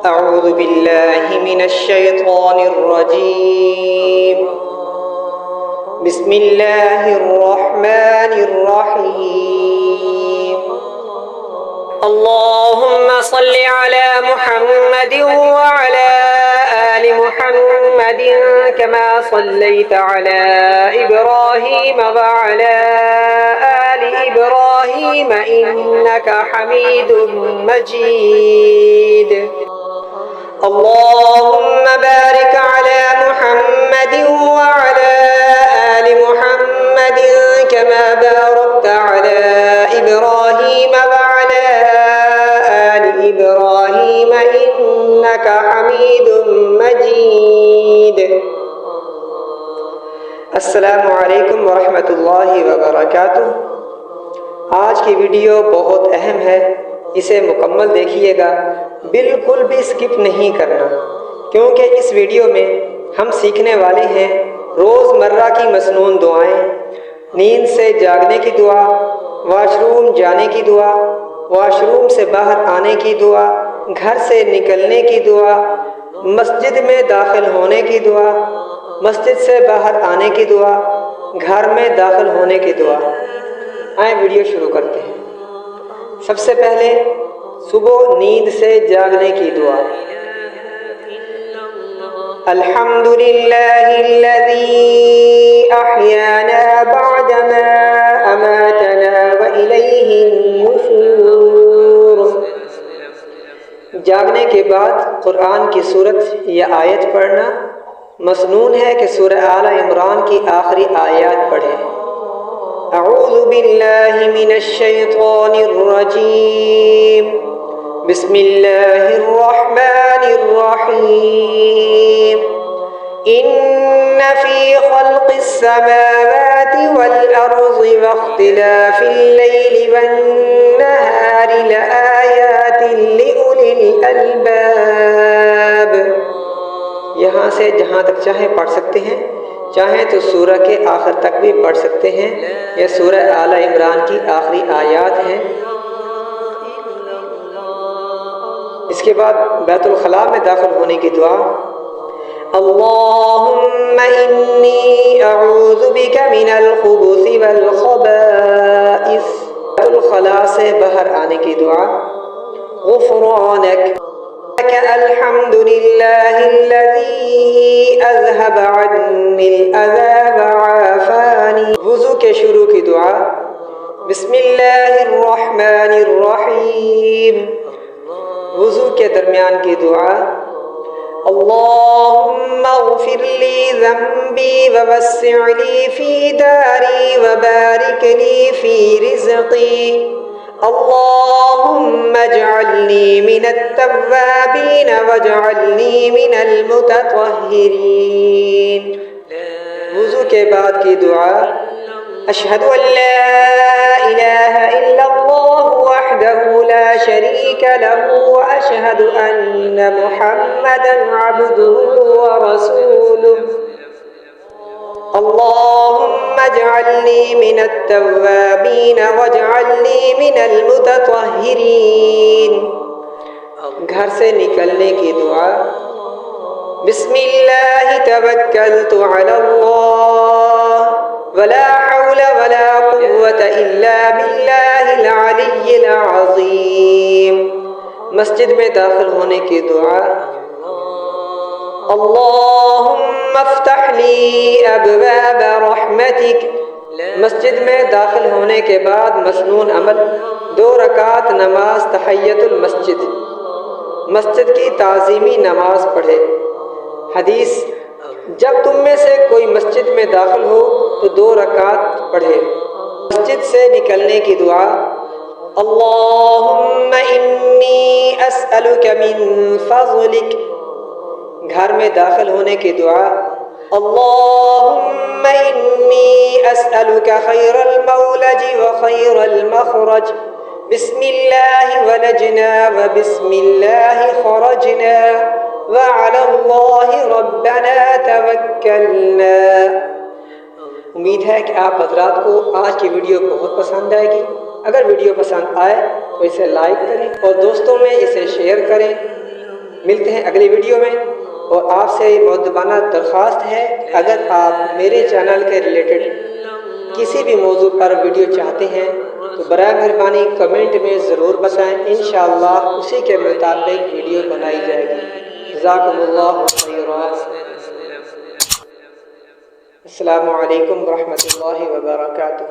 أعوذ بالله من الشيطان الرجيم. بسم الله الرحمن الرحيم. اللهم صل على محمد وعلى آل محمد كما صليت على إبراهيم وعلى آل إبراهيم إنك حميد مجيد. اللهم بارك على محمد وعلى آل محمد كما باركت على إبراهيم وعلى آل إبراهيم إنك حميد مجيد. السلام علیکم ورحمۃ اللہ وبرکاتہ. آج کی ویڈیو بہت اہم ہے، اسے مکمل دیکھیے گا، بالکل بھی سکپ نہیں کرنا، کیونکہ اس ویڈیو میں ہم سیکھنے والے ہیں روز مرہ کی مسنون دعائیں، نیند سے جاگنے کی دعا، واش روم جانے کی دعا، واش روم سے باہر آنے کی دعا، گھر سے نکلنے کی دعا، مسجد میں داخل ہونے کی دعا، مسجد سے باہر آنے کی دعا، گھر میں داخل ہونے کی دعا. آئیں ویڈیو شروع کرتے ہیں. سب سے پہلے صبح نیند سے جاگنے کی دعا. الحمد للہ الذی احیانا بعدما اماتنا والیہ النشور. جاگنے کے بعد قرآن کی سورت یا آیت پڑھنا مسنون ہے کہ سورہ آل عمران کی آخری آیات پڑھیں. اعوذ باللہ من الشیطان الرجیم. بسم اللہ الرحمن الرحیم. ان فی خلق السماوات والارض واختلاف اللیل والنہار لآیات لأولی الالباب. یہاں سے جہاں تک چاہیں پڑھ سکتے ہیں، چاہیں تو سورہ کے آخر تک بھی پڑھ سکتے ہیں. یہ سورہ آل عمران کی آخری آیات ہیں. اس کے بعد بیت الخلاء میں داخل ہونے کی دعا. اللہم انی اعوذ بک من الخبث والخبائث. بیت الخلاء سے باہر آنے کی دعا. غفرانک الحمد للہ الذی اذهب عنی الاذى وعافانی. وضو کے شروع کی دعا. بسم اللہ الرحمن الرحیم. وضو کے درمیان کی دعا. اللہم اغفر لی ذنبی ووسع لی فی داری وبارک لی فی رزقی. اللہم اجعلنی من التوابین واجعلنی من المتطہرین. وضو کے بعد کی دعا. اشہد ان لا الہ الا اللہ وحدہ لا شریک لہ واشہد ان محمدا عبدہ ورسولہ. اللہم اجعلنی من التوابین واجعلنی من المتطہرین. گھر سے نکلنے کی دعا. بسم اللہ توکلت علی اللہ ولا حول ولا قوة الا باللہ العلی العظیم. مسجد میں داخل ہونے کی دعا. اللہم افتح لی ابواب رحمتک. مسجد میں داخل ہونے کے بعد مسنون عمل 2 رکعت نماز تحیۃ المسجد. مسجد کی تعظیمی نماز پڑھے. حدیث: جب تم میں سے کوئی مسجد میں داخل ہو تو 2 رکعت پڑھے. مسجد سے نکلنے کی دعا. اللہم انی اسألک من فضلک. گھر میں داخل ہونے کی دعا. اللہم انی اسألک خیر المولج وخیر المخرج. بسم اللہ ولجنا وبسم اللہ خرجنا وعلی اللہ ربنا توکلنا. امید ہے کہ آپ حضرات کو آج کی ویڈیو بہت پسند آئے گی. اگر ویڈیو پسند آئے تو اسے لائک کریں اور دوستوں میں اسے شیئر کریں. ملتے ہیں اگلی ویڈیو میں، اور آپ سے مؤدبانہ درخواست ہے، اگر آپ میرے چینل کے ریلیٹڈ کسی بھی موضوع پر ویڈیو چاہتے ہیں تو برائے مہربانی کمنٹ میں ضرور بتائیں، انشاءاللہ اسی کے مطابق ویڈیو بنائی جائے گی۔ جزاکم اللہ خیرا۔ السلام علیکم ورحمۃ اللہ وبرکاتہ۔